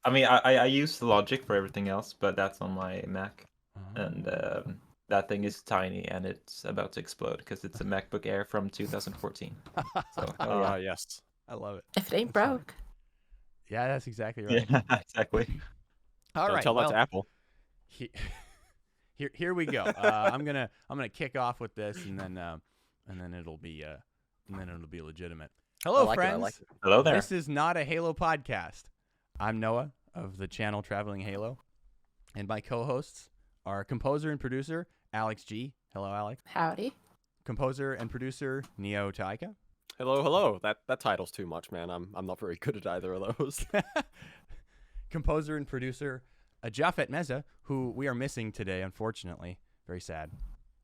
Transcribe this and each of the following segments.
I mean, I use Logic for everything else, but that's on my Mac, and Oh. that thing is tiny and it's about to explode because it's a MacBook Air from 2014. So yeah, Yes. I love it. If it ain't That's funny. broke. Yeah, that's exactly yeah, right. exactly. All Don't right. tell that Well, to Apple. he, here we go. I'm gonna kick off with this, and then it'll be legitimate. Hello, I like friends. it. I like it. Hello there. This is not a Halo podcast. I'm Noah of the channel TravellingHalo, and my co-hosts are composer and producer Alyx G. Hello, Alex. Howdy. Composer and producer Neo Te Aika. Hello, hello. That title's too much, man. I'm not very good at either of those. Composer and producer Jafet Meza, who we are missing today, unfortunately. Very sad.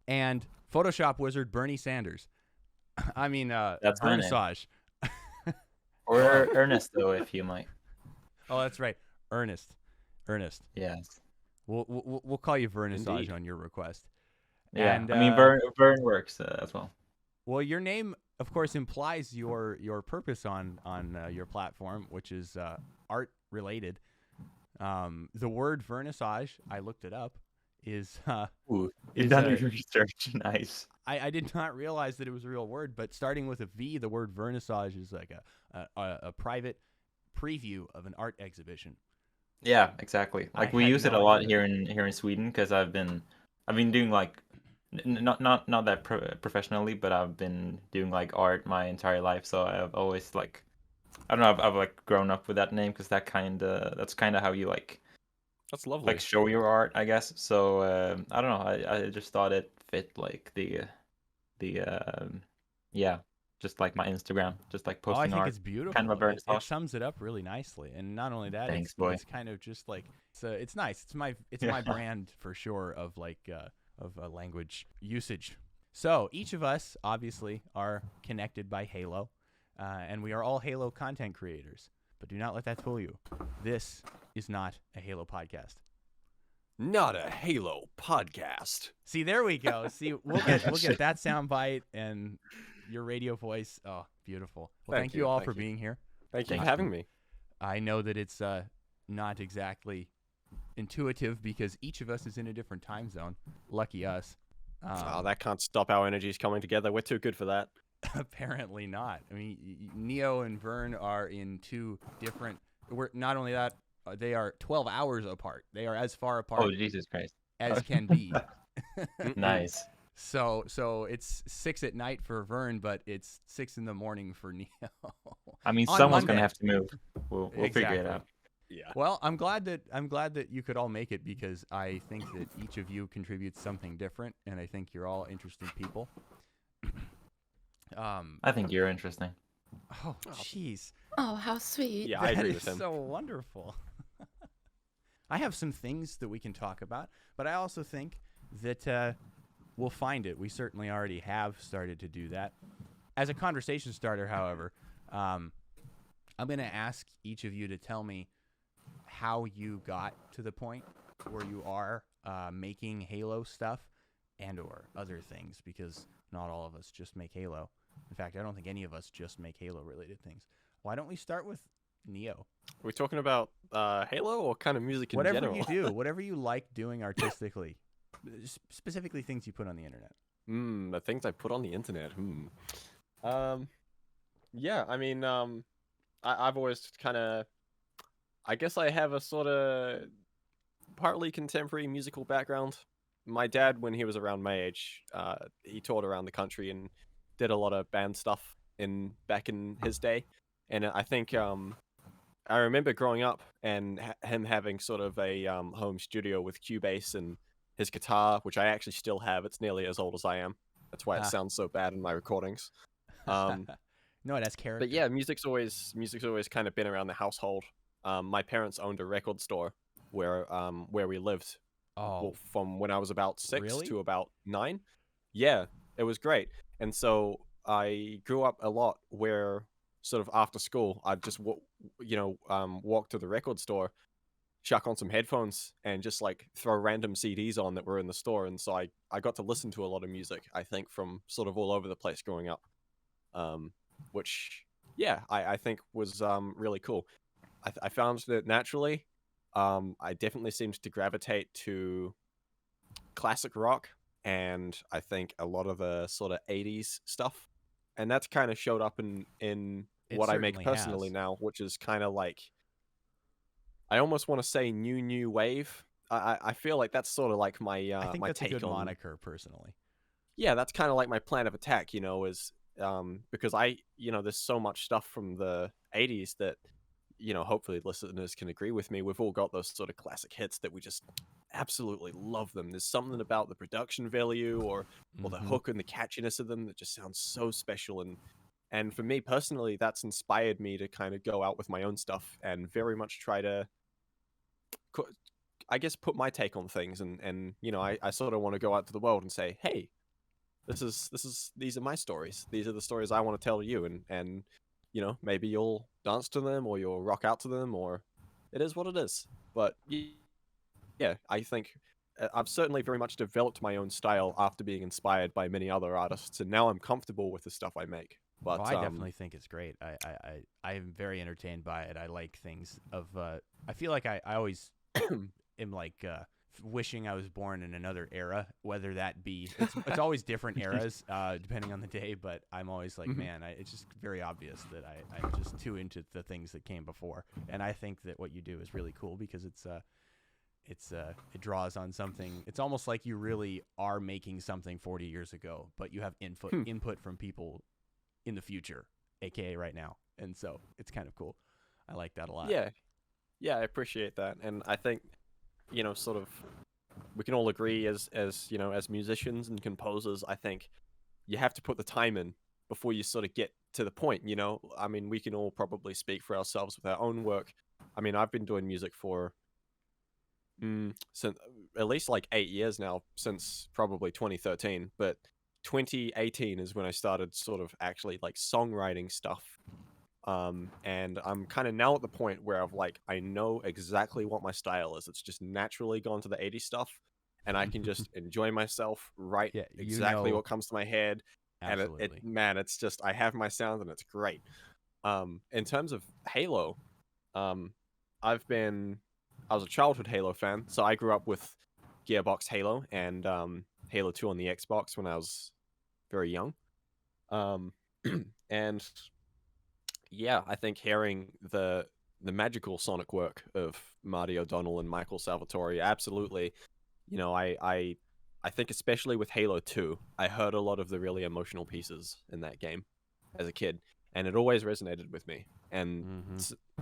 And Photoshop wizard Bernie Sanders. I mean, That's my name. Wernissage. Or Ernest, though, if you might. Oh, that's right. Ernest. Yes. We'll call you Vernissage Indeed. on your request. Yeah. And, I mean, Vern works as well. Well, your name, of course, implies your purpose on your platform, which is art related. The word vernissage, I looked it up, is Ooh, is you've done a- your research. Nice. I did not realize that it was a real word, but starting with a V, the word vernissage is like a private preview of an art exhibition. Yeah, exactly. Like I we had use it a no lot idea. here in Sweden because I've been doing like not that professionally, but I've been doing like art my entire life. So I've always like I don't know, I've like grown up with that name because that's kind of how you That's lovely. like show your art, I guess. So I don't know, I just thought it fit like the yeah, just like my Instagram, just like Oh, I posting think art. it's beautiful. Kind of a It vernissage. sums it up really nicely, and not only that, Thanks, boy. it's kind of just like it's nice. It's my Yeah. brand for sure of like of language usage. So each of us obviously are connected by Halo, and we are all Halo content creators. But do not let that fool you. This is not a Halo podcast. Not a Halo podcast. See, there we go. See, we'll get that sound bite and your radio voice. Oh, beautiful. Well, thank you all for being here. Thank you Thank for having me. I know that it's not exactly intuitive because each of us is in a different time zone. Lucky us. That can't stop our energies coming together. We're too good for that. Apparently not. I mean, Neo and Vern are in two different. We're not only that, they are 12 hours apart. They are as far apart Oh, Jesus Christ. as can be. Nice. So it's 6 at night for Vern, but it's 6 in the morning for Neo. I mean, On someone's Monday. gonna have to move. We'll figure it Exactly. out. Yeah. Well, I'm glad that you could all make it because I think that each of you contributes something different, and I think you're all interesting people. I think you're interesting. Oh, jeez. Oh, how sweet. Yeah, I That agree is with him. so wonderful. I have some things that we can talk about, but I also think that we'll find it. We certainly already have started to do that. As a conversation starter, however, I'm going to ask each of you to tell me how you got to the point where you are making Halo stuff and or other things, because not all of us just make Halo. In fact, I don't think any of us just make Halo-related things. Why don't we start with Neo? Are we talking about Halo or kind of music in Whatever general? you do, whatever you like doing artistically, specifically things you put on the internet. The things I put on the internet. Yeah, I mean, I've always kind of, I guess I have a sort of partly contemporary musical background. My dad, when he was around my age, he toured around the country and did a lot of band stuff back in his day. And I think I remember growing up and him having sort of a home studio with Cubase and his guitar, which I actually still have. It's nearly as old as I am. That's why it sounds so bad in my recordings. No, it has character. But yeah, music's always kind of been around the household. My parents owned a record store where we lived. Oh, From when I was about 6 Really? to about 9. Yeah, it was great. And so I grew up a lot where sort of after school I'd just walk to the record store, chuck on some headphones, and just like throw random CDs on that were in the store. And so I got to listen to a lot of music, I think, from sort of all over the place growing up, which yeah, I think was really cool. I found that naturally I definitely seemed to gravitate to classic rock, and I think a lot of the sort of 80s stuff. And that's kind of showed up in It what I make certainly personally has. now, which is kind of like, I almost want to say new wave. I feel like that's sort of like my I think my that's a take good on. moniker, personally. Yeah, that's kind of like my plan of attack, is because there's so much stuff from the 80s that hopefully listeners can agree with me. We've all got those sort of classic hits that we just absolutely love them. There's something about the production value or the Mm-hmm. hook and the catchiness of them that just sounds so special. And for me personally, that's inspired me to kind of go out with my own stuff and very much try to, I guess, put my take on things. And I sort of want to go out to the world and say, hey, these are my stories. These are the stories I want to tell to you, and maybe you'll dance to them or you'll rock out to them, or it is what it is. But yeah, I think I've certainly very much developed my own style after being inspired by many other artists, and now I'm comfortable with the stuff I make. Oh, But I definitely think it's great. I am very entertained by it. I like things of. I feel like I always am like wishing I was born in another era, whether that be it's always different eras depending on the day. But I'm always like, man, it's just very obvious that I'm just too into the things that came before. And I think that what you do is really cool because it draws on something. It's almost like you really are making something 40 years ago, but you have input from people in the future, aka right now. And so it's kind of cool. I like that a lot. yeah, I appreciate that, and I think sort of we can all agree as musicians and composers. I think you have to put the time in before you sort of get to the point. I mean, we can all probably speak for ourselves with our own work. I mean, I've been doing music for since at least like 8 years now, since probably 2013. But 2018 is when I started sort of actually like songwriting stuff. And I'm kind of now at the point where I know exactly what my style is. It's just naturally gone to the 80s stuff, and I can just enjoy myself, write Yeah, exactly what comes to my head. And absolutely. man, it's just, I have my sound and it's great. In terms of Halo, um, I was a childhood Halo fan, so I grew up with Gearbox Halo and Halo 2 on the Xbox when I was very young. Um, and yeah, I think hearing the magical sonic work of Marty O'Donnell and Michael Salvatore, absolutely. I think especially with Halo 2, I heard a lot of the really emotional pieces in that game as a kid, and it always resonated with me. And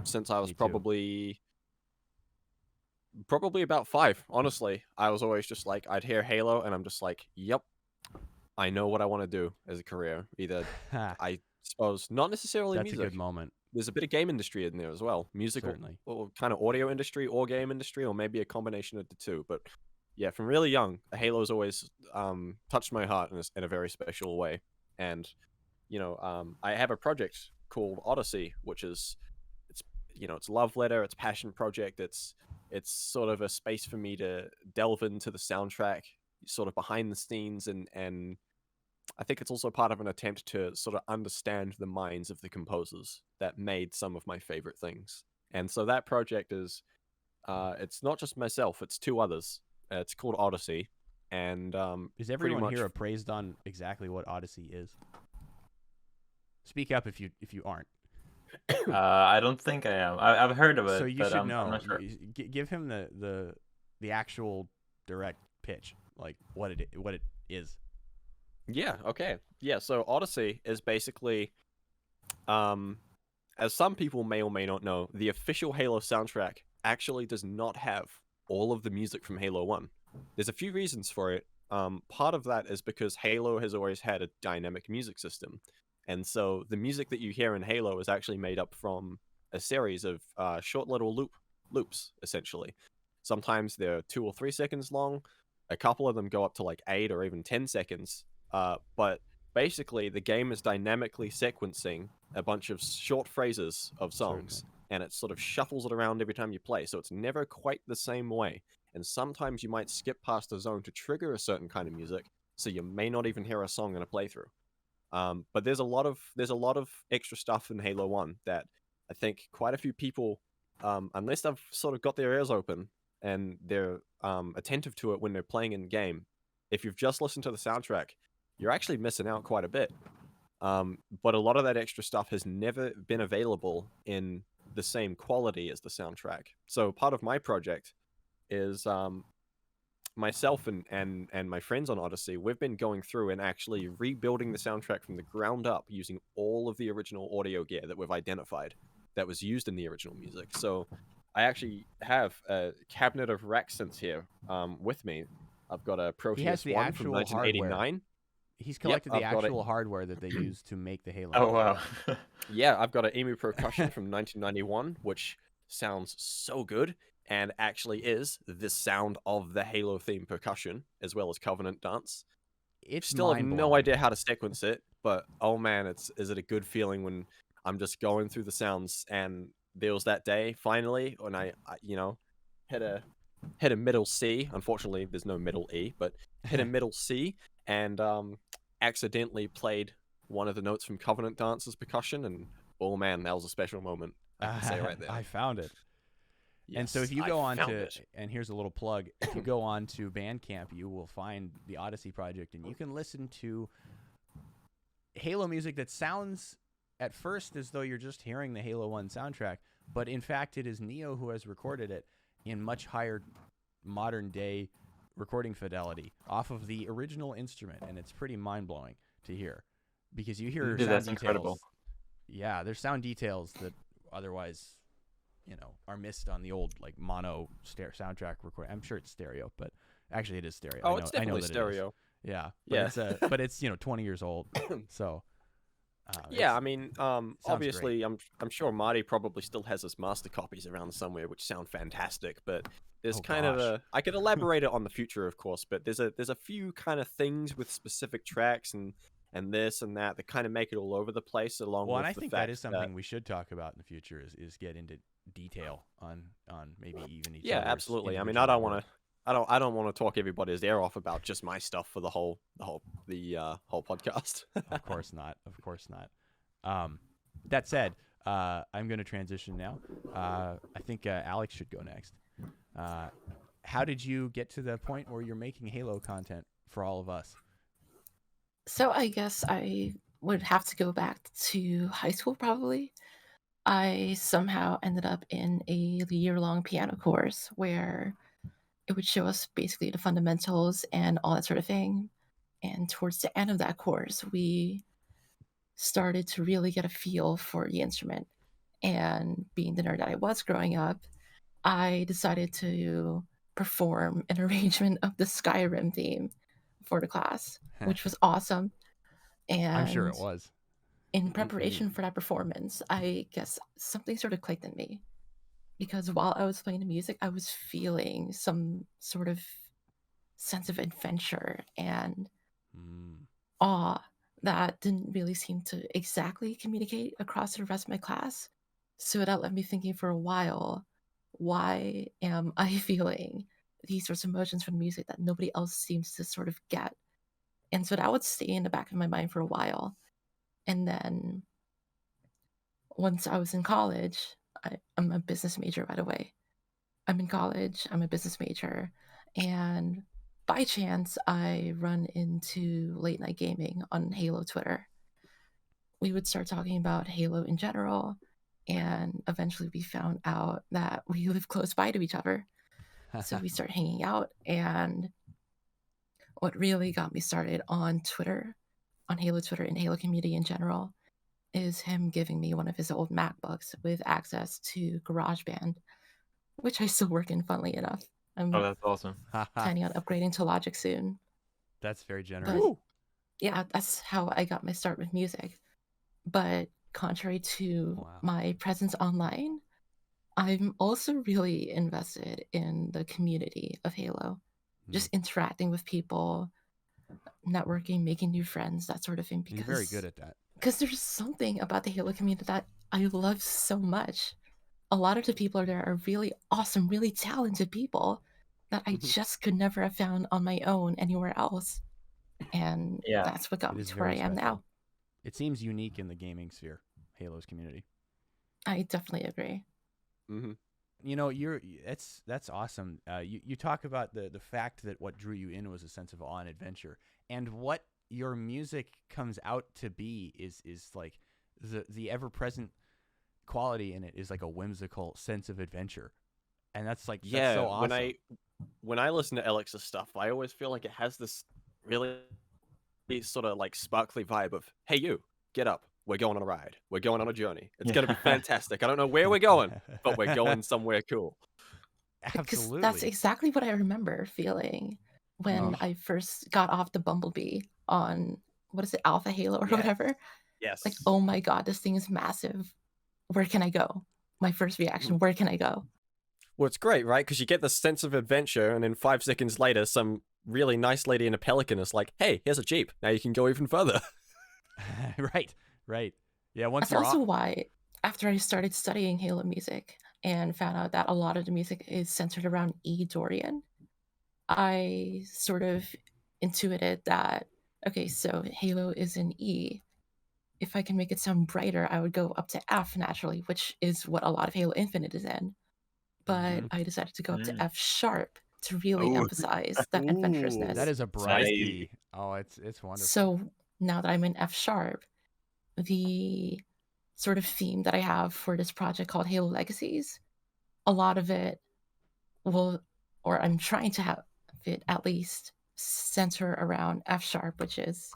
since I was Me too. probably about 5, honestly, I was always just like, I'd hear Halo and I'm just like, yep, I know what I want to do as a career. Either, I suppose, not necessarily That's a music. good moment. There's a bit of game industry in there as well. Musical, Certainly. or kind of audio industry or game industry, or maybe a combination of the two. But yeah, from really young, Halo's always touched my heart in a very special way. And I have a project called Odyssey, which is it's love letter, it's passion project, it's sort of a space for me to delve into the soundtrack, sort of behind the scenes, and I think it's also part of an attempt to sort of understand the minds of the composers that made some of my favorite things. And so that project is, it's not just myself; it's 2 others. It's called Odyssey, and Is pretty everyone much, here appraised on exactly what Odyssey is? Speak up if you aren't. I don't think I am. I've heard of So it, you but should I'm know. not sure. Give him the actual direct pitch, like what it is. yeah, okay, yeah. So Odyssey is basically, as some people may or may not know, the official Halo soundtrack actually does not have all of the music from Halo 1. There's a few reasons for it. Part of that is because Halo has always had a dynamic music system. And so the music that you hear in Halo is actually made up from a series of short little loops, essentially. Sometimes they're 2 or 3 seconds long. A couple of them go up to like 8 or even 10 seconds. But basically, the game is dynamically sequencing a bunch of short phrases of songs, Certainly. and it sort of shuffles it around every time you play. So it's never quite the same way. And sometimes you might skip past a zone to trigger a certain kind of music, so you may not even hear a song in a playthrough. But there's a lot of extra stuff in Halo 1 that I think quite a few people unless they've sort of got their ears open and they're attentive to it when they're playing in game, if you've just listened to the soundtrack, you're actually missing out quite a bit. But a lot of that extra stuff has never been available in the same quality as the soundtrack. So part of my project is myself and my friends on Odyssey, we've been going through and actually rebuilding the soundtrack from the ground up using all of the original audio gear that we've identified that was used in the original music. So I actually have a cabinet of rack synths here with me. I've got a He has Proteus the 1 from actual hardware. 1989. He's collected the I've got it. actual hardware that they used to make the Halo. Oh wow. Yeah, I've got an Emu Percussion from 1991, which sounds so good and actually is the sound of the Halo theme percussion as well as Covenant Dance. It's Still have no mind-blowing. idea how to sequence it, but oh man, is it a good feeling when I'm just going through the sounds. And there was that day finally when I hit a middle C. Unfortunately, there's no middle E, but hit a middle C and accidentally played one of the notes from Covenant Dance's percussion, and oh man, that was a special moment. I can say right there. I found it. And so if Yes, you I go on found to, it. and here's a little plug, if you go on to Bandcamp, you will find the Odyssey project, and you can listen to Halo music that sounds at first as though you're just hearing the Halo 1 soundtrack, but in fact it is Neo who has recorded it in much higher modern day recording fidelity off of the original instrument, and it's pretty mind-blowing to hear because you hear Dude, sound that's details. incredible. Yeah, there's sound details that otherwise are missed on the old like mono soundtrack recording. I'm sure it's stereo, but actually it is stereo. Oh, it's definitely that it is. stereo. Yeah, but Yeah. it's but it's 20 years old, so Yeah, I mean, great. obviously, I'm sure Marty probably still has his master copies around somewhere, which sound fantastic. But there's Oh, kind of gosh. I could elaborate it on the future, of course. But there's a few kind of things with specific tracks and this and that kind of make it all over the place. Along well, with and I the think fact that is something we should talk about in the future is get into detail on maybe even each yeah, other's absolutely. I mean, individual I don't work. want to. I don't want to talk everybody's ear off about just my stuff for the whole podcast. Of course not. Of course not. That said, I'm going to transition now. I think Alyx should go next. How did you get to the point where you're making Halo content for all of us? So I guess I would have to go back to high school probably. I somehow ended up in a year-long piano course where it would show us basically the fundamentals and all that sort of thing. And towards the end of that course, we started to really get a feel for the instrument. And being the nerd that I was growing up, I decided to perform an arrangement of the Skyrim theme for the class, which was awesome. And I'm sure it was. in preparation for that performance, I guess something sort of clicked in me. Because while I was playing the music, I was feeling some sort of sense of adventure and awe that didn't really seem to exactly communicate across to the rest of my class. So that left me thinking for a while, why am I feeling these sorts of emotions from music that nobody else seems to sort of get? And so that would stay in the back of my mind for a while. And then once I was in college, I'm a business major, by the way. I'm in college, I'm a business major, and by chance, I run into late night gaming on Halo Twitter. We would start talking about Halo in general, and eventually we found out that we live close by to each other. So we start hanging out, and what really got me started on Twitter, on Halo Twitter and Halo community in general, is him giving me one of his old MacBooks with access to GarageBand, which I still work in, funnily enough. I'm Oh, that's awesome. planning on upgrading to Logic soon. That's very generous. But yeah, that's how I got my start with music. But contrary to my presence online, I'm also really invested in the community of Halo. Just interacting with people, networking, making new friends, that sort of thing. You're very good at that. Because there's something about the Halo community that I love so much. A lot of the people there are really awesome, really talented people that I just could never have found on my own anywhere else. And that's what got me to where I am now. It seems unique in the gaming sphere, Halo's community. I definitely agree. You know, that's awesome. You talk about the fact that what drew you in was a sense of awe and adventure, and what your music comes out to be is like the ever present quality in it is like a whimsical sense of adventure, and that's like that's so awesome. When I listen to Alyx's stuff, I always feel like it has this really sort of like sparkly vibe of, hey, you, get up. We're going on a ride. We're going on a journey. It's going to be fantastic. I don't know where we're going, but we're going somewhere cool. Because Absolutely. that's exactly what I remember feeling when I first got off the Bumblebee on, what is it, Alpha Halo or whatever. Yes. Like, oh my god, this thing is massive. Where can I go? My first reaction, where can I go? Well, it's great, right? Because you get this sense of adventure, and then 5 seconds later, some really nice lady in a pelican is like, hey, here's a Jeep. Now you can go even further. Right. Yeah, once That's you're also off. why, after I started studying Halo music and found out that a lot of the music is centered around E Dorian, I sort of intuited that, okay, so Halo is in E. If I can make it sound brighter, I would go up to F naturally, which is what a lot of Halo Infinite is in. But I decided to go up to F sharp to really emphasize that adventurousness. That is a bright Nice. key. Oh, it's wonderful. So now that I'm in F sharp, the sort of theme that I have for this project called Halo Legacies, a lot of it will, or I'm trying to have it at least center around F sharp, which is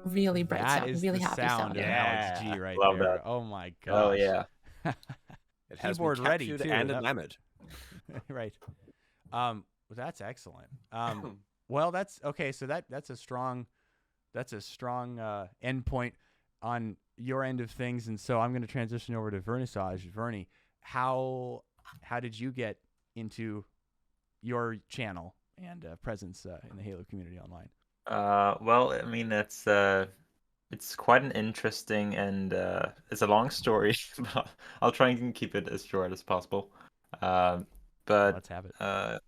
really bright That sound, is really the happy sound sounding. of Alyx G right Love there. that. Oh my gosh. Oh yeah. It has Keyboard me ready, captured too. and That- enamored. Right. That's excellent. Well, that's okay. So that's a strong endpoint on your end of things, and so I'm going to transition over to Vernissage. Vernie, how did you get into your channel and presence in the Halo community online? Well, I mean, it's quite an interesting and it's a long story, but I'll try and keep it as short as possible. But Let's have it.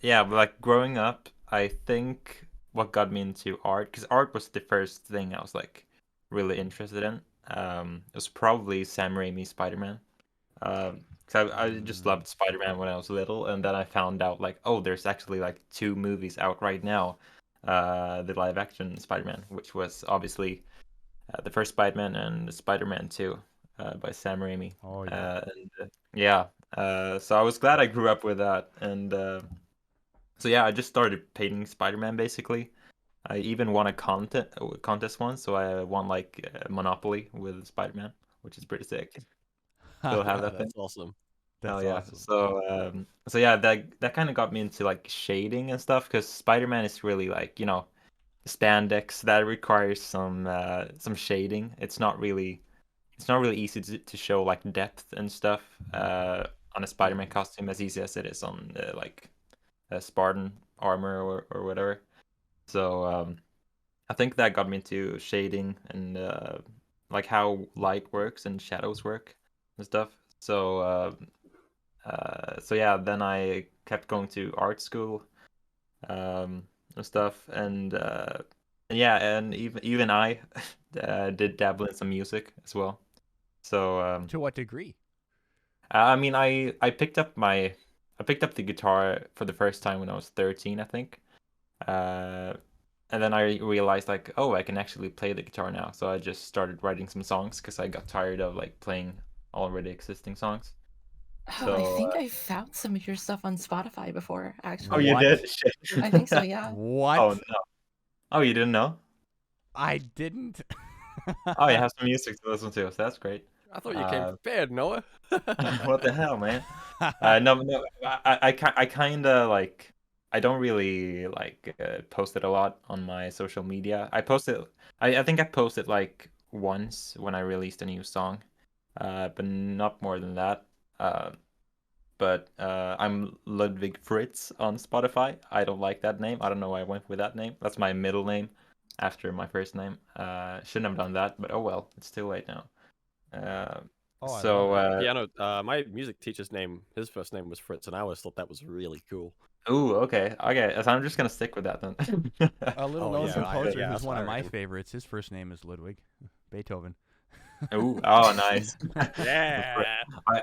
yeah, but like growing up, I think what got me into art, because art was the first thing I was like really interested in. It was probably Sam Raimi's Spider-Man. So I just loved Spider-Man when I was little, and then I found out like, oh, there's actually like 2 movies out right now, the live-action Spider-Man, which was obviously the first Spider-Man and Spider-Man 2 by Sam Raimi. Oh yeah. Yeah, so I was glad I grew up with that, and so yeah, I just started painting Spider-Man basically. I even won a contest once, so I won like Monopoly with Spider-Man, which is pretty sick. Still have that thing. That's awesome. That's Hell yeah. awesome. So yeah, that kind of got me into like shading and stuff, because Spider-Man is really like, spandex that requires some shading. It's not really easy to show like depth and stuff on a Spider-Man costume as easy as it is on like a Spartan armor or whatever. So I think that got me into shading and like how light works and shadows work and stuff. So yeah, then I kept going to art school and stuff, and yeah, and even I did dabble in some music as well. So To what degree? I mean, I picked up the guitar for the first time when I was 13, I think. And then I realized like, oh, I can actually play the guitar now. So I just started writing some songs because I got tired of like playing already existing songs. Oh, I So think I found some of your stuff on Spotify before, actually. oh, you What? did? Shit. I think so, yeah. What? Oh no. Oh, you didn't know? I didn't. Oh, you have some music to listen to, so that's great. I thought you came prepared, Noah. What the hell, man? No, I kind of like, I don't really like post it a lot on my social media. I think I posted like once when I released a new song, but not more than that. But I'm Ludwig Fritz on Spotify. I don't like that name. I don't know why I went with that name. That's my middle name after my first name. Shouldn't have done that, but oh well, it's too late now. I So love Piano. My music teacher's name, his first name was Fritz, and I always thought that was really cool. ooh, okay. So I'm just gonna stick with that then. A little Oh, known yeah, composer yeah, who's one of my inspiring. favorites. His first name is Ludwig. Beethoven. Ooh, oh, nice. Yeah.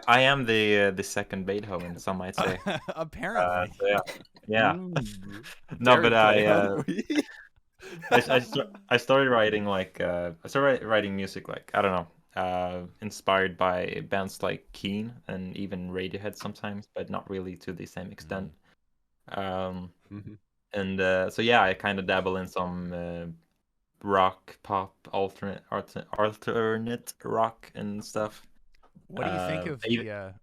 I am the second Beethoven, some might say. Apparently. So yeah, yeah. Ooh. No, Dare but we play, huh? I started writing like I started writing music like I don't know, inspired by bands like Keen and even Radiohead sometimes, but not really to the same extent. Um, Mhm. and so yeah, I kind of dabble in some rock, pop, alternate rock and stuff. What do you think of I even-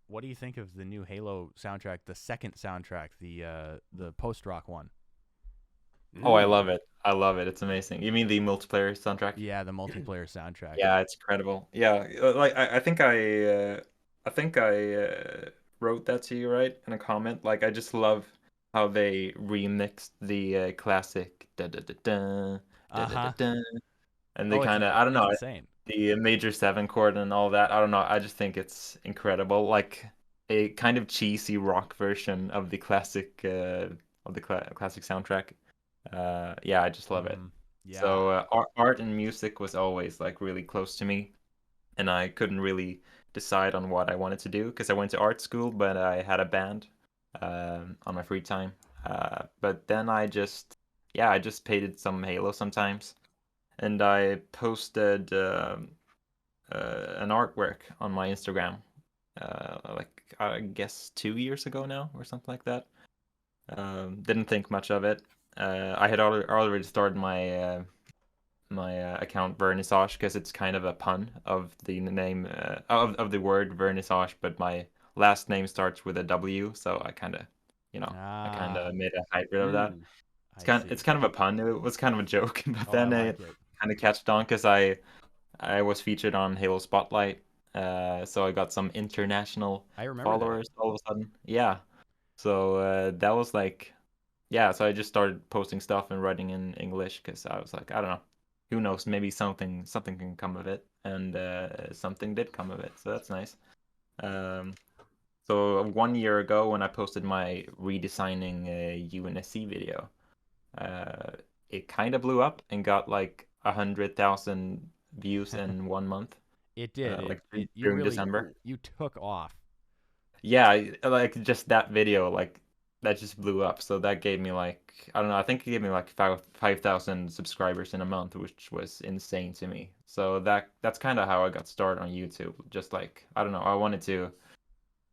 what do you think of the new Halo soundtrack, the second soundtrack, the post-rock one? oh, I Mm. love it. I love it. It's amazing. You mean the multiplayer soundtrack? Yeah, the multiplayer soundtrack. Yeah, it's incredible. Yeah, like I think I wrote that to you, right, in a comment. Like I just love how they remixed the classic da da da da da da da Uh-huh. da, and they Oh, kind of I don't it's know insane. the major seven chord and all that. I don't know. I just think it's incredible. Like a kind of cheesy rock version of the classic classic soundtrack. Yeah, I just love it. Mhm. Yeah. So art and music was always like really close to me, and I couldn't really decide on what I wanted to do because I went to art school, but I had a band on my free time. But then yeah, I just painted some Halo sometimes, and I posted an artwork on my Instagram, like I guess 2 years ago now or something like that. Didn't think much of it. I had already started my account Vernissage because it's kind of a pun of the name of the word vernissage, but my last name starts with a W, so I kind Ah, of made a hybrid of that. Mm. I It's see. kind of a pun. It was kind of a joke, but Oh, I then it like it. kind of catched on because I was featured on Halo Spotlight, so I got some international I remember that. followers all of a sudden. Yeah, so that was like yeah, so I just started posting stuff and writing in English because I was like, I don't know, who knows, maybe something can come of it, and something did come of it, so that's nice. Um, so 1 year ago, when I posted my redesigning UNSC video, uh, it kind of blew up and got like 100,000 views in 1 month, It did. like You during really December. you took off. Yeah, like just that video, like that just blew up. So that gave me like I don't know, I think it gave me like 5,000 subscribers in a month, which was insane to me. So that's kind of how I got started on YouTube. Just like I don't know, I wanted to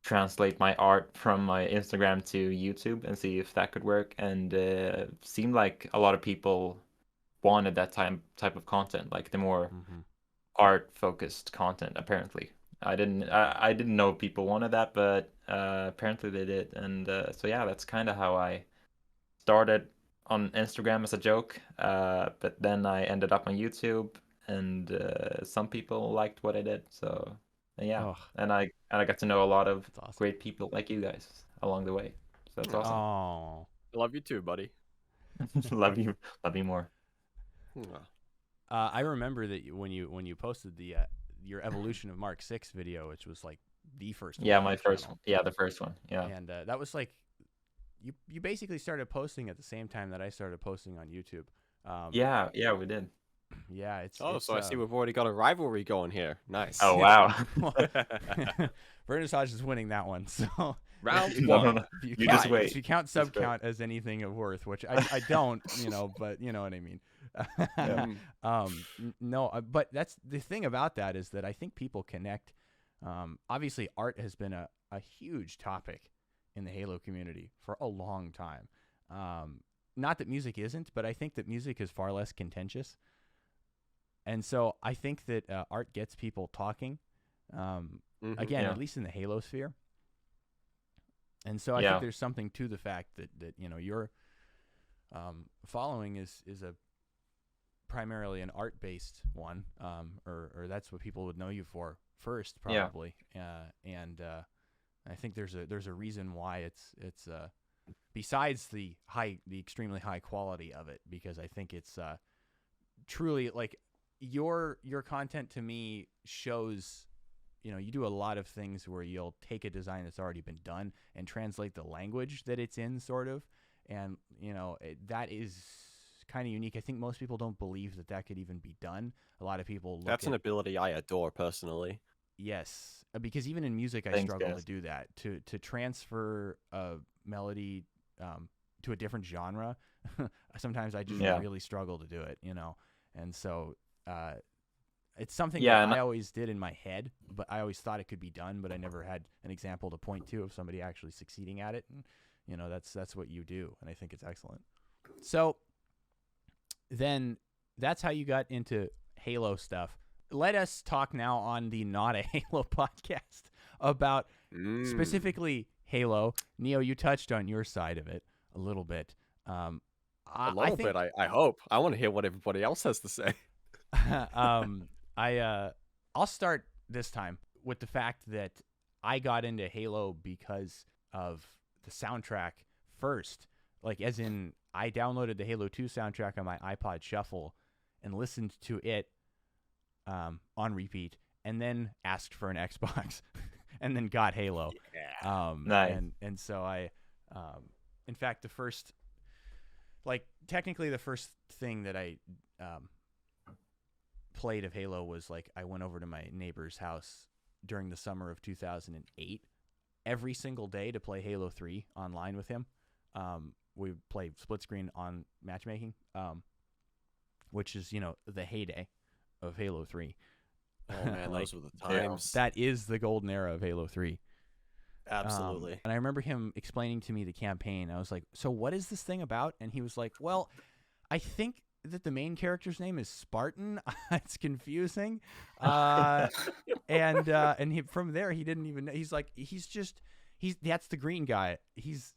translate my art from my Instagram to YouTube and see if that could work. And seemed like a lot of people wanted that type of content, like the more Hmm. art focused content apparently. I didn't know people wanted that, but apparently they did. And so yeah, that's kind of how I started on Instagram as a joke, but then I ended up on YouTube, and some people liked what I did. So yeah, Oh, and I got to know a lot of that's awesome. great people like you guys along the way. So that's Aw. awesome. Oh. I love you too, buddy. Love you more. Aw. I remember that when you posted the your evolution of Mark 6 video, which was like the first one Yeah, on my your first channel. one. Yeah, the first one. Yeah. And that was like you basically started posting at the same time that I started posting on YouTube. Um, Yeah, yeah, we did. yeah, Oh, it's so I see we've already got a rivalry going here. Nice. Oh wow. well, Vernissage is winning that one. So Round No, no, one. no. if you You count, just wait. if you count Just sub wait. count as anything of worth, which I don't, but you know what I mean. Yeah. Mm. No, but that's the thing about that is that I think people connect. Obviously, art has been a huge topic in the Halo community for a long time. Not that music isn't, but I think that music is far less contentious. And so I think that art gets people talking. Mhm. Again, Yeah. at least in the Halo sphere. And so I think Yeah. there's something to the fact that your following is a primarily an art based one, or that's what people would know you for first, Yeah. probably. And I think there's a reason why it's besides the extremely high quality of it, because I think it's truly like your content to me shows. You do a lot of things where you'll take a design that's already been done and translate the language that it's in, sort of, and that is kind of unique. I think most people don't believe that that could even be done. A lot of people look That's at, an ability I adore personally. yes, because even in music, I Thanks, struggle guys. to do that. To transfer a melody to a different genre, sometimes I just Yeah. really struggle to do it, you know. And so it's something Yeah, that and I always did in my head, but I always thought it could be done, but I never had an example to point to of somebody actually succeeding at it. And you know, that's what you do, and I think it's excellent. So then that's how you got into Halo stuff. Let us talk now on the Not a Halo podcast about specifically Halo. Neo, you touched on your side of it a little bit. A little bit, I hope. I want to hear what everybody else has to say. I'll start this time with the fact that I got into Halo because of the soundtrack first. Like, as in, I downloaded the Halo 2 soundtrack on my iPod Shuffle and listened to it on repeat, and then asked for an Xbox, and then got Halo. Yeah. Nice. And so I, in fact, the first, like, technically the first thing that I played of Halo was, like, I went over to my neighbor's house during the summer of 2008 every single day to play Halo 3 online with him. We play split screen on matchmaking, which is, you know, the heyday of Halo 3. Oh man, Like, those were the times. that is the golden era of Halo 3. Absolutely. And I remember him explaining to me the campaign. I was like, so what is this thing about? And he was like, well, I think that the main character's name is Spartan. It's confusing. And he, from there, he didn't even know. He's like, that's the green guy. His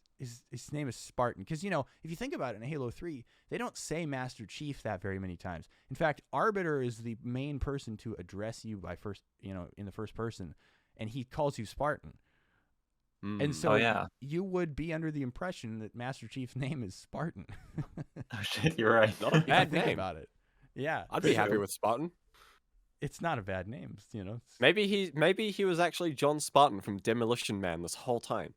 name is Spartan. Because, you know, if you think about it, in Halo 3, they don't say Master Chief that very many times. In fact, Arbiter is the main person to address you by first, you know, in the first person, and he calls you Spartan. And so you would be under the impression that Master Chief's name is Spartan. Oh shit, you're right. Not a bad Think name. about it. Yeah, I'd be happy with Spartan. it's not a bad name, you know. Maybe he was actually John Spartan from Demolition Man this whole time.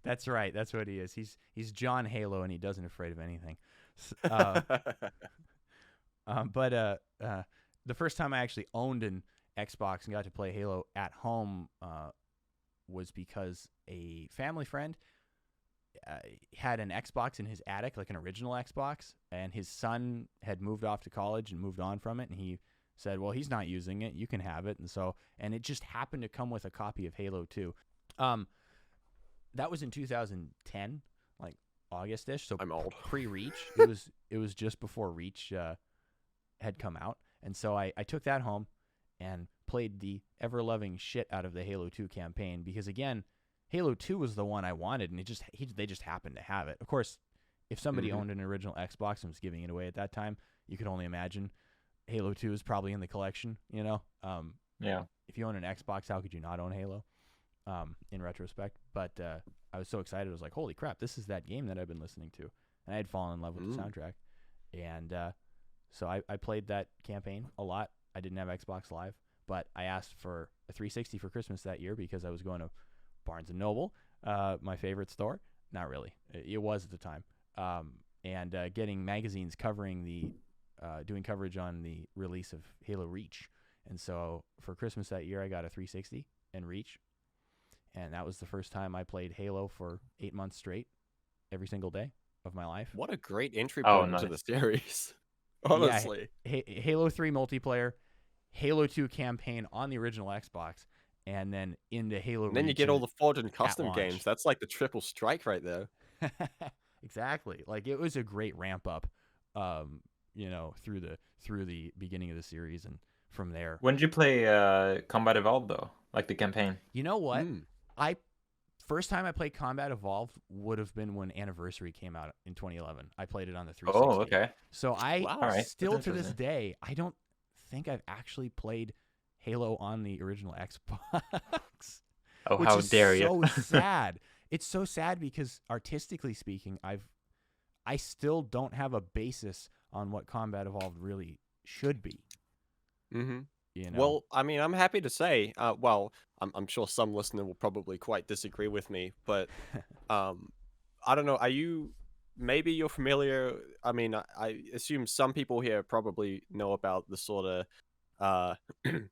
That's right. That's what he is. He's John Halo, and he doesn't afraid of anything. But the first time I actually owned an Xbox and got to play Halo at home was because a family friend had an Xbox in his attic, like an original Xbox, and his son had moved off to college and moved on from it, and he said, well, he's not using it, you can have it. And it just happened to come with a copy of Halo 2. That was in 2010, like August-ish, so I'm old. Pre-Reach. It was just before Reach had come out, and so I took that home and played the ever-loving shit out of the Halo 2 campaign, because again, Halo 2 was the one I wanted, and they just happened to have it. Of course, if somebody owned an original Xbox and was giving it away at that time, you could only imagine Halo 2 is probably in the collection, you know? Yeah. If you own an Xbox, how could you not own Halo? In retrospect. But I was so excited. I was like, holy crap, this is that game that I've been listening to. And I had fallen in love with the soundtrack. And so I played that campaign a lot. I didn't have Xbox Live, but I asked for a 360 for Christmas that year because I was going to Barnes & Noble, my favorite store. Not really. It was at the time. And getting magazines covering doing coverage on the release of Halo Reach. And so for Christmas that year, I got a 360 and Reach. And that was the first time I played Halo for 8 months straight, every single day of my life. What a great entry point into the series. Honestly. Yeah, Halo 3 multiplayer, Halo 2 campaign on the original Xbox, and then into Halo Reach. And then you get all the Forge and custom games. That's like the triple strike right there. Exactly. Like, it was a great ramp up, you know, through the beginning of the series, and from there. When did you play Combat Evolved though? Like the campaign? You know what? First time I played Combat Evolved would have been when Anniversary came out in 2011. I played it on the 360. Oh, okay. So Right. Still to this day, I don't think I've actually played Halo on the original Xbox. Oh, how dare you! Which is so sad. It's so sad because artistically speaking, I still don't have a basis on what Combat Evolved really should be. Mm-hmm. You know? Well, I mean, I'm happy to say, I'm sure some listener will probably quite disagree with me, but I don't know. maybe you're familiar. I mean, I assume some people here probably know about the sort of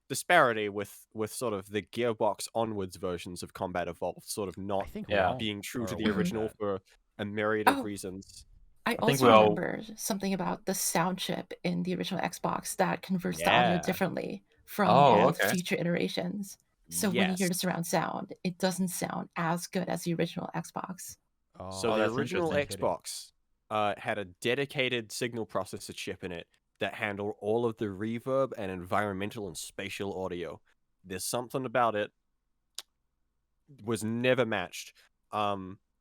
disparity with sort of the Gearbox onwards versions of Combat Evolved, sort of I not think we Yeah. all being true to are the aware of original that. for a myriad of Oh. reasons. I I think also we all- remember something about the sound chip in the original Xbox that converts the audio Yeah. differently from Oh, all okay. future iterations. So when you hear the Yes. surround sound, it doesn't sound as good as the original Xbox. So Oh, the that's original interesting. Xbox had a dedicated signal processor chip in it that handled all of the reverb and environmental and spatial audio. There's something about it was never matched.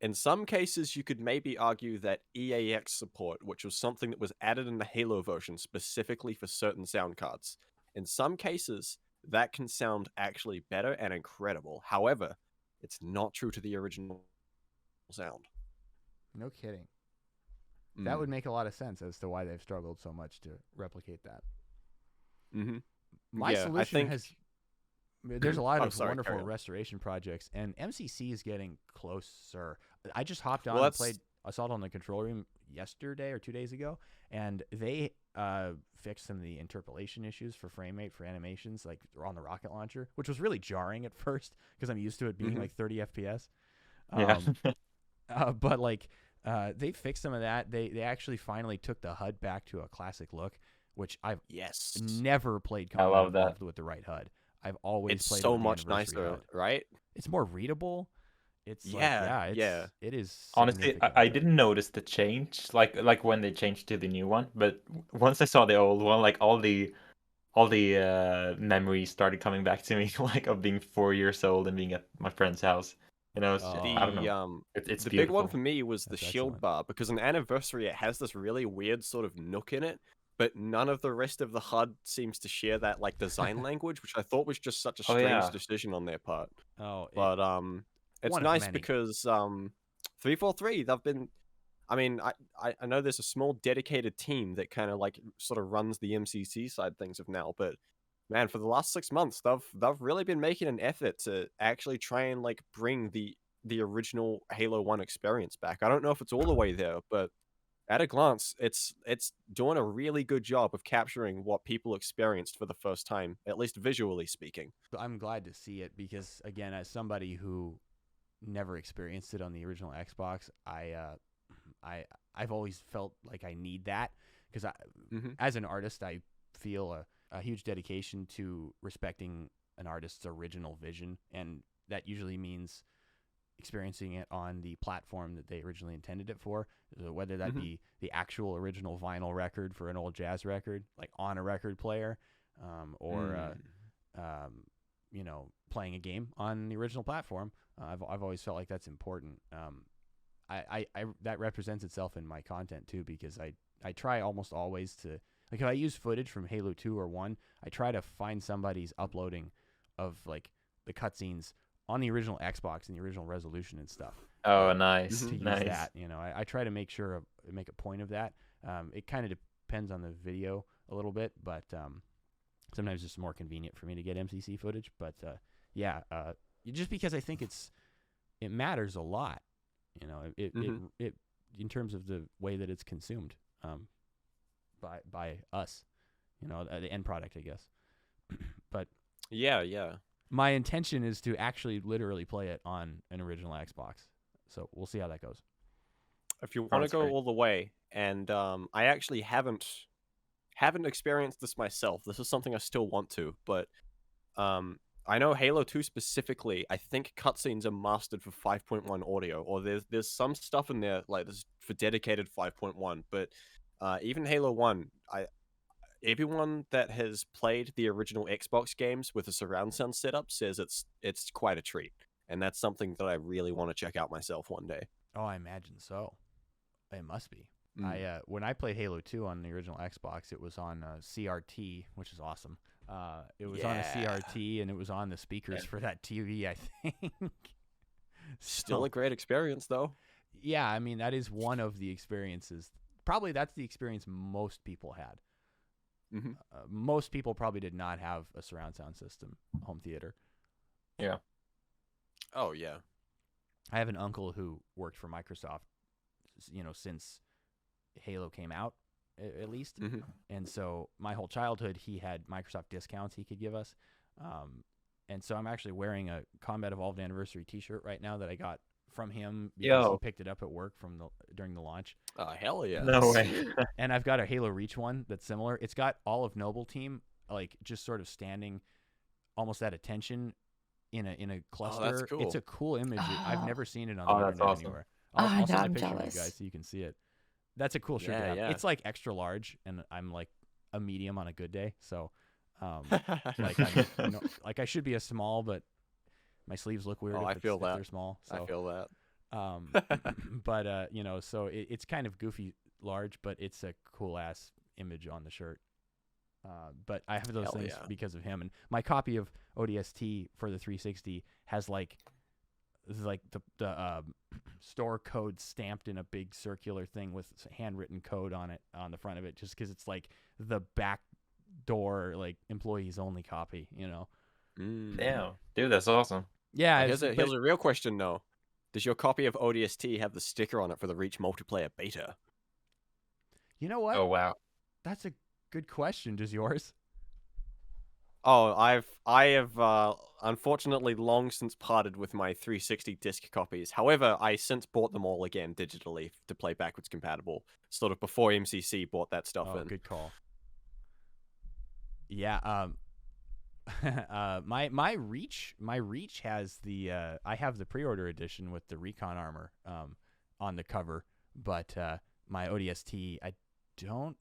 In some cases, you could maybe argue that EAX support, which was something that was added in the Halo version specifically for certain sound cards, in some cases, that can sound actually better and incredible. However, it's not true to the original sound. no kidding. That Mm. would make a lot of sense as to why they've struggled so much to replicate that. Mm-hmm. My Yeah, I solution think- has. There's a lot Oh, of sorry, wonderful carry on. restoration projects, and MCC is getting closer. I just hopped on Well, and that's- played Assault on the Control Room yesterday or 2 days ago, and they fixed some of the interpolation issues for frame rate for animations, like on the rocket launcher, which was really jarring at first because I'm used to it being Mhm. like 30 FPS. Yeah. But like they fixed some of that. They actually finally took the HUD back to a classic look, which I've Yes. never played I Combat love that. Evolved with the right HUD. I've always It's played so with the much anniversary nicer, HUD. right? It's more readable. It's Yeah, like, yeah. it is Honestly, I significantly didn't notice the change, like when they changed to the new one. But once I saw the old one, like all the memories started coming back to me, like of being 4 years old and being at my friend's house. You know, Oh. I don't The know. It's the big beautiful. one for me was the That's shield excellent. bar, because in Anniversary it has this really weird sort of nook in it, but none of the rest of the HUD seems to share that like design language, which I thought was just such a Oh, strange yeah. decision on their part. Oh, But it's one of nice many. because 343 they've been. I mean, I know there's a small dedicated team that kind of like sort of runs the MCC side things of now, but man, for the last 6 months, they've really been making an effort to actually try and like bring the original Halo 1 experience back. I don't know if it's all the way there, but at a glance, it's doing a really good job of capturing what people experienced for the first time, at least visually speaking. I'm glad to see it because, again, as somebody who never experienced it on the original Xbox, I've always felt like I need that because Mhm. as an artist, I feel a huge dedication to respecting an artist's original vision, and that usually means experiencing it on the platform that they originally intended it for, whether that Mhm. be the actual original vinyl record for an old jazz record, like on a record player, or you know, playing a game on the original platform. I've always felt like that's important. I that represents itself in my content too, because I try almost always to, like, if I use footage from Halo 2 or 1, I try to find somebody's uploading of like the cutscenes on the original Xbox and the original resolution and stuff. Oh, nice, To use nice. that, you know, I try to make sure make a point of that. It kind of depends on the video a little bit, but sometimes it's more convenient for me to get MCC footage. But yeah, just because I think it matters a lot, you know, it in terms of the way that it's consumed by us, you know, the end product, I guess. But Yeah. my intention is to actually literally play it on an original Xbox. So we'll see how that goes. If you want to Sounds go great. all the way, and I actually haven't experienced this myself. This is something I still want to, but I know Halo 2 specifically, I think cutscenes are mastered for 5.1 audio, or there's some stuff in there like this for dedicated 5.1, but even Halo 1, everyone that has played the original Xbox games with a surround sound setup says it's quite a treat, and that's something that I really want to check out myself one day. Oh, I imagine so. It must be. Mm. When I played Halo 2 on the original Xbox, it was on CRT, which is awesome. It was on a Yeah. CRT, and it was on the speakers for that TV, I think. Still So, a great experience, though. yeah, I mean, that is one of the experiences. Probably that's the experience most people had. Mhm. Most people probably did not have a surround sound system, home theater. Oh yeah. I have an uncle who worked for Microsoft since Halo came out, at least. Mhm. And so my whole childhood, he had Microsoft discounts he could give us. And so I'm actually wearing a Combat Evolved Anniversary T-shirt right now that I got from him because he Yo. picked it up at work during the launch. Oh, hell yeah. No way. And I've got a Halo Reach one that's similar. It's got all of Noble Team like just sort of standing almost at attention in a cluster. cool. It's a cool image. I've Oh. never seen it on Oh, the that's internet awesome. anywhere. Oh, I'll now send a I'm picture to you jealous. guys so you can see it. That's a cool shirt to Yeah, have. yeah. It's like extra large, and I'm like a medium on a good day. So, like like I should be a small, but my sleeves look weird. Oh, if I feel if that. they're small. So, I feel that. but so it's kind of goofy large, but it's a cool ass image on the shirt. But I have those Hell things yeah. because of him, and my copy of ODST for the 360 has like the store code stamped in a big circular thing with handwritten code on it on the front of it, just because it's like the back door like employees only copy. Damn, dude, that's awesome. Yeah, Here's a real question though. Does your copy of ODST have the sticker on it for the Reach multiplayer beta? you know what? Oh wow. That's a good question. Does yours? Oh, I have unfortunately long since parted with my 360 disc copies. However, I since bought them all again digitally to play backwards compatible, sort of before MCC bought that stuff Oh, in. good call. Yeah. My Reach has the I have the pre-order edition with the Recon armor on the cover, but my ODST I don't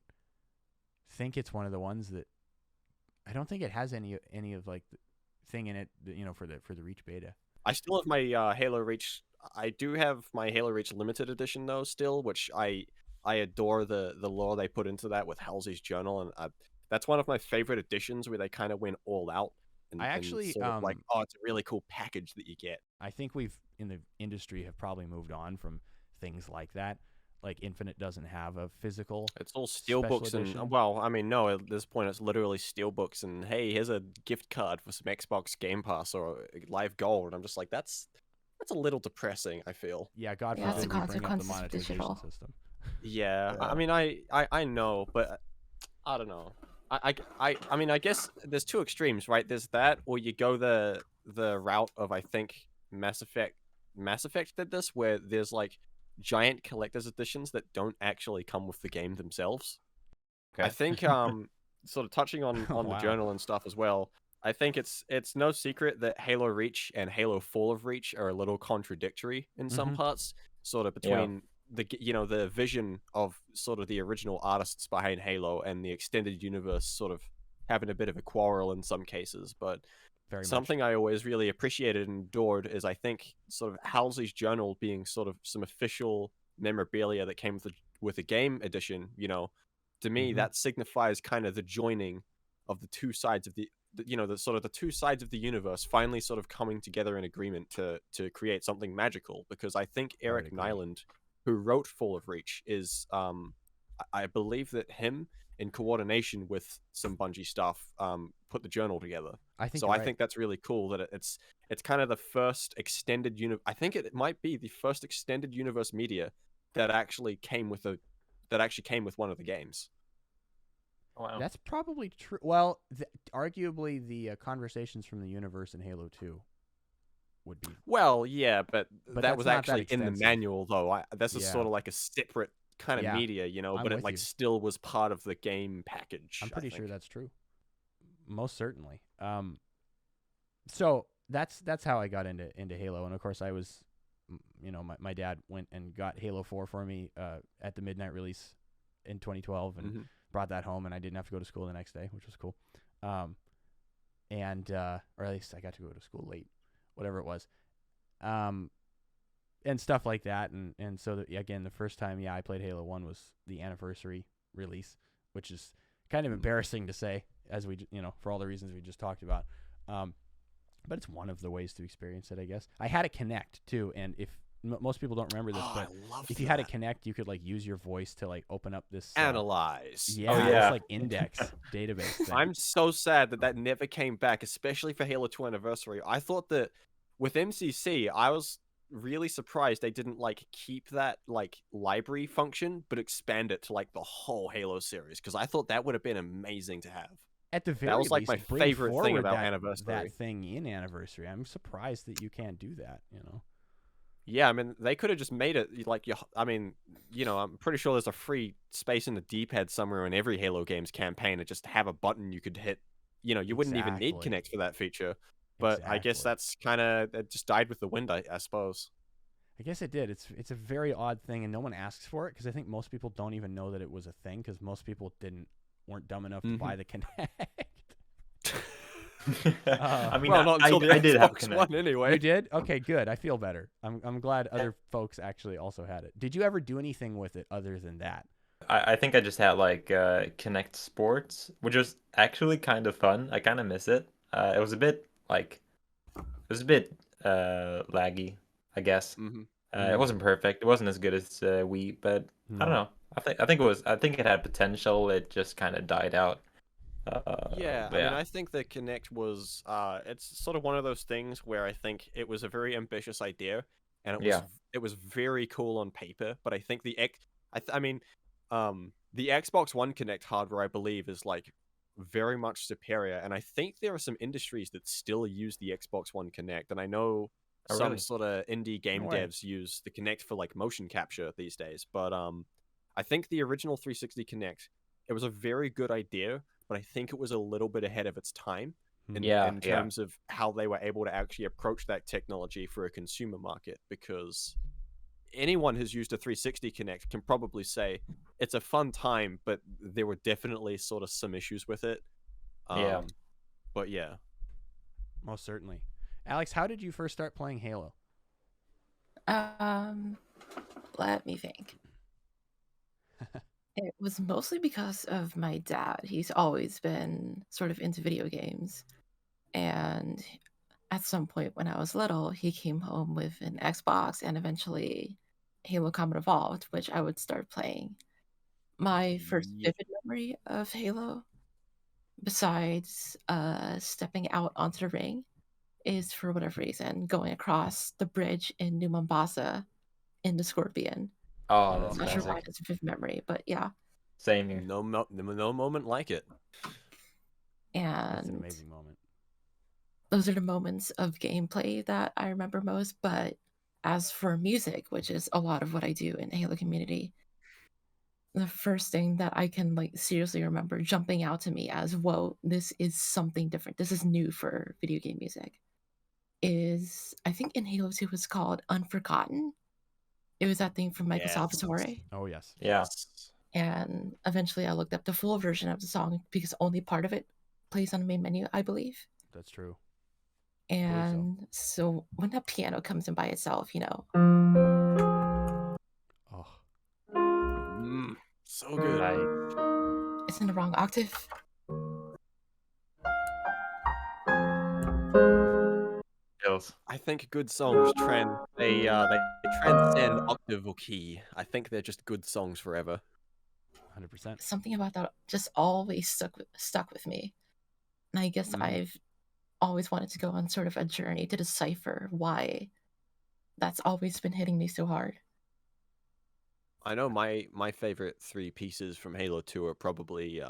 think it's one of the ones that I don't think it has any of like the thing in it for the Reach beta. I still have my Halo Reach. I do have my Halo Reach limited edition though still, which I adore the lore they put into that with Halsey's journal, and that's one of my favorite editions where they kind of went all out. And, I actually, and sort of like, oh, it's a really cool package that you get. I think we've in the industry have probably moved on from things like that. Like Infinite doesn't have a physical. It's all steelbooks edition? and well, I mean, no, at this point it's literally steelbooks and hey, here's a gift card for some Xbox Game Pass or Live Gold. I'm just like, that's a little depressing. I feel. Yeah, God Yeah, it's forbid the we bring up the consequences of monetization digital. system. Yeah, Yeah. I mean, I know, but I don't know. I mean, I guess there's two extremes, right? There's that, or you go the route of I think Mass Effect did this, where there's like giant collector's editions that don't actually come with the game themselves. Okay. I think sort of touching on Wow. the journal and stuff as well. I think it's no secret that Halo Reach and Halo Fall of Reach are a little contradictory in some parts, sort of between the vision of sort of the original artists behind Halo and the extended universe sort of having a bit of a quarrel in some cases. But Very something I always really appreciated and adored is I think sort of Halsey's journal being sort of some official memorabilia that came with the game edition. To me that signifies kind of the joining of the two sides of the sort of the two sides of the universe finally sort of coming together in agreement to create something magical. Because I think Eric agree. Nyland, who wrote Fall of Reach, is I believe that him in coordination with some Bungie stuff put the journal together. I think So you're I right. think that's really cool that it's kind of the first extended I think it might be the first extended universe media that actually came with one of the games. Wow. That's probably true. Well, arguably the Conversations from the Universe in Halo 2 would be. Well, yeah, but But that that's was not that actually in the extensive. manual though. This is Yeah. sort of like a separate kind of Yeah, media, I'm but it with like you. still was part of the game package. I'm I pretty sure think. that's true. Most certainly. So that's how I got into Halo, and of course I was, my dad went and got Halo 4 for me at the midnight release in 2012, and brought that home, and I didn't have to go to school the next day, which was cool. Or at least I got to go to school late, whatever it was. And stuff like that, and so again, the first time I played Halo 1 was the anniversary release, which is kind of embarrassing to say, as we for all the reasons we just talked about. But it's one of the ways to experience it, I guess. I had a Kinect too, and if most people don't remember this, but if you had a Kinect, you could like use your voice to like open up this analyze. yeah, yeah. this like index database thing. I'm so sad that never came back, especially for Halo 2 Anniversary. I thought that with MCC, I was really surprised they didn't like keep that like library function, but expand it to like the whole Halo series, because I thought that would have been amazing to have. At the very That was like least, my bring favorite thing forward about that Anniversary. thing in Anniversary. I'm surprised that you can't do that. You know. Yeah, I mean, they could have just made it like I mean, I'm pretty sure there's a free space in the D-pad somewhere in every Halo games campaign to just have a button you could hit. You wouldn't even need Exactly. Connect for that feature. But I guess Exactly. that's kind of that just died with the wind, I suppose. I guess it did. It's a very odd thing, and no one asks for it because I think most people don't even know that it was a thing because most people weren't dumb enough to buy the Connect. I mean, well, not until the I did have Xbox Connect. One anyway. You did? Okay, good. I feel better. I'm glad other folks actually also had it. Did you ever do anything with it other than that? I think I just had like Connect Sports, which was actually kind of fun. I kind of miss it. It was a bit laggy, I guess. It wasn't perfect. It wasn't as good as Wii, but I don't know. I think it had potential. It just kind of died out. Yeah, but I mean, I think the Kinect was it's sort of one of those things where I think it was a very ambitious idea, and it was very cool on paper. But I think the Xbox One Kinect hardware, I believe, is like very much superior, and I think there are some industries that still use the Xbox One Kinect, and I know Oh, some really? sort of indie game No way. devs use the Kinect for like motion capture these days. But I think the original 360 Kinect, it was a very good idea, but I think it was a little bit ahead of its time in terms of how they were able to actually approach that technology for a consumer market, because anyone who's used a 360 Kinect can probably say it's a fun time, but there were definitely sort of some issues with it. Yeah. But yeah. Most certainly. Alex, how did you first start playing Halo? Let me think. It was mostly because of my dad. He's always been sort of into video games. And at some point when I was little, he came home with an Xbox and eventually Halo Combat Evolved, which I would start playing. My first Yeah. vivid memory of Halo, besides stepping out onto the ring, is for whatever reason going across the bridge in New Mombasa in the Scorpion. Oh, that's I'm not sure why classic. it's a vivid memory, but yeah. Same here. No moment like it. That's an And amazing moment. those are the moments of gameplay that I remember most. But as for music, which is a lot of what I do in the Halo community, the first thing that I can like seriously remember jumping out to me as, whoa, this is something different, this is new for video game music, is I think in Halo 2 was called Unforgotten. It was that thing from Michael Salvatore. Oh, yes. Yeah. And eventually I looked up the full version of the song because only part of it plays on the main menu, I believe. That's true. And so when that piano comes in by itself, Oh, So good. Right. it's in the wrong octave. Kills. I think good songs they transcend octave or key. I think they're just good songs forever. 100%. Something about that just always stuck with me. And I guess I've always wanted to go on sort of a journey to decipher why that's always been hitting me so hard. I know my favorite three pieces from Halo 2 are probably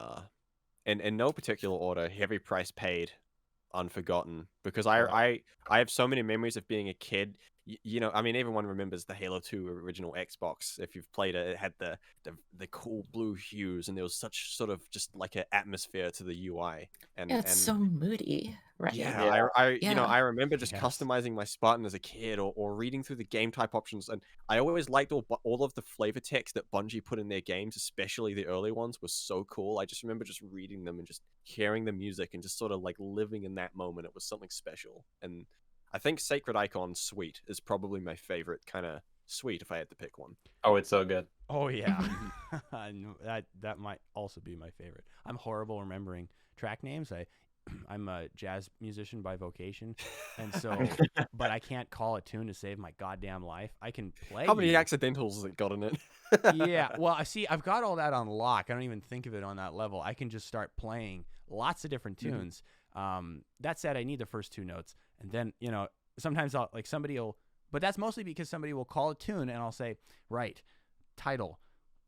in no particular order: Heavy Price Paid, Unforgotten, because I have so many memories of being a kid. I mean, everyone remembers the Halo 2 original Xbox. If you've played it, it had the cool blue hues, and there was such sort of just like an atmosphere to the UI. And Yeah, it's so moody, right? yeah, I remember just Yes. customizing my Spartan as a kid, or reading through the game type options, and I always liked all of the flavor text that Bungie put in their games, especially the early ones, was so cool. I just remember just reading them and just hearing the music and just sort of like living in that moment. It was something special, and I think Sacred Icon Suite is probably my favorite kind of suite if I had to pick one. Oh, it's so good. Oh, yeah. that might also be my favorite. I'm horrible remembering track names. I'm a jazz musician by vocation, and so, but I can't call a tune to save my goddamn life. I can play. How many accidentals has it got in it? Yeah, well, I see. I've got all that on lock. I don't even think of it on that level. I can just start playing lots of different tunes. That said, I need the first two notes, and then sometimes somebody will But that's mostly because somebody will call a tune and I'll say, right, title.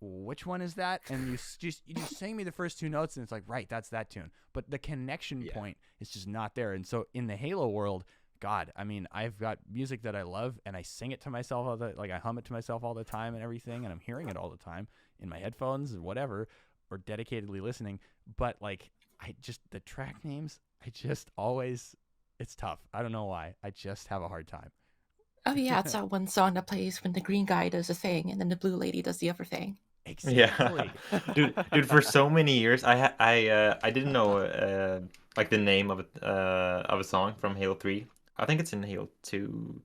Which one is that? And you just sing me the first 2 notes and it's like, right, that's that tune. But the connection point is just not there. And so in the Halo world, God, I mean, I've got music that I love and I sing it to myself I hum it to myself all the time and everything, and I'm hearing it all the time in my headphones or whatever, or dedicatedly listening. But like, the track names, it's tough. I don't know why. I just have a hard time. Oh yeah, it's that one song that plays when the green guy does a thing and then the blue lady does the other thing. Exactly. Yeah. dude, for so many years I didn't know like the name of a song from Halo 3. I think it's in Halo 2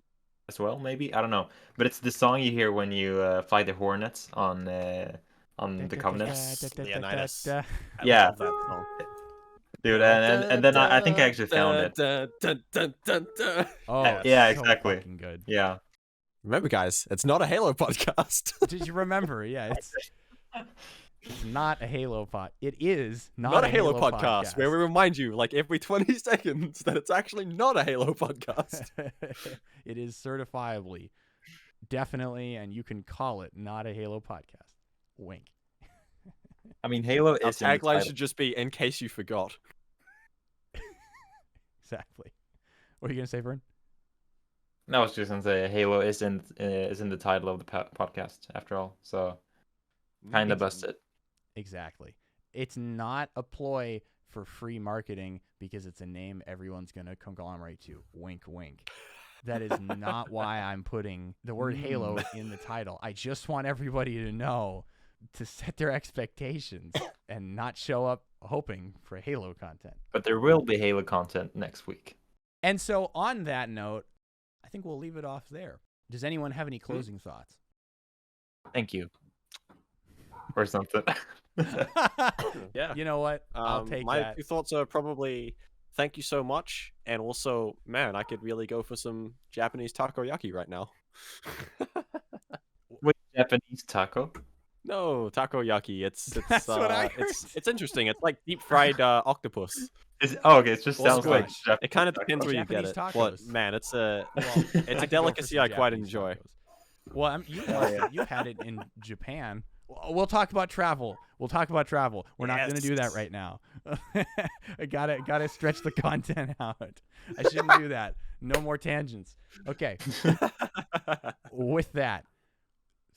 as well, maybe. I don't know. But it's the song you hear when you fight the Hornets on the Covenant. Leonidas. Yeah. Love that song. Dude, and then I think I actually found it. Oh, Yeah, so exactly. fucking good. Yeah. Remember, guys, it's not a Halo podcast. Did you remember? Yeah, it's not a Halo pod. It is not a Halo podcast, where we remind you, like every 20 seconds, that it's actually not a Halo podcast. It is certifiably, definitely, and you can call it not a Halo podcast. Wink. I mean, Halo Our is in the tagline title. should just be, in case you forgot. Exactly. What are you gonna say, Vern? No, I was just gonna say Halo is in the title of the podcast after all, so kind of busted. Exactly. It's not a ploy for free marketing because it's a name everyone's gonna conglomerate to. Wink, wink. That is not why I'm putting the word Halo in the title. I just want everybody to know to set their expectations and not show up hoping for Halo content. But there will be Halo content next week. And so on that note, I think we'll leave it off there. Does anyone have any closing thoughts? Thank you. Or something. Yeah. You know what? I'll take my that. 2 thoughts are probably thank you so much, and also, man, I could really go for some Japanese takoyaki right now. Wait, Japanese taco? No, takoyaki. It's That's what I heard. It's interesting. It's like deep fried octopus. Okay, it just Or sounds like squid. Japanese It kind of taco. depends where you get Japanese it. But tacos. man, it's a Well, it's I a could go for delicacy some I quite Japanese enjoy. tacos. Well, you've had it in Japan. We'll talk about travel. We're not going to do that right now. I gotta stretch the content out. I shouldn't do that. No more tangents. Okay. With that,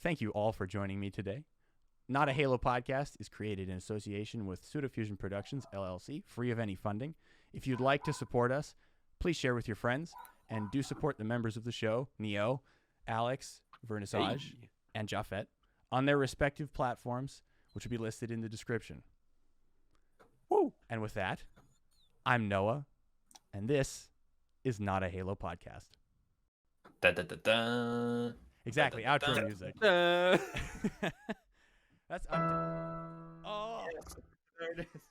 thank you all for joining me today. Not a Halo podcast is created in association with Pseudofusion Productions, LLC, free of any funding. If you'd like to support us, please share with your friends and do support the members of the show, Neo, Alyx, Wernissage, and Jaffet, on their respective platforms, which will be listed in the description. Woo! And with that, I'm Noah, and this is Not a Halo podcast. Da, da, da, da. Exactly, Da, da, da, outro da. music. Uh, That's oh. There it is.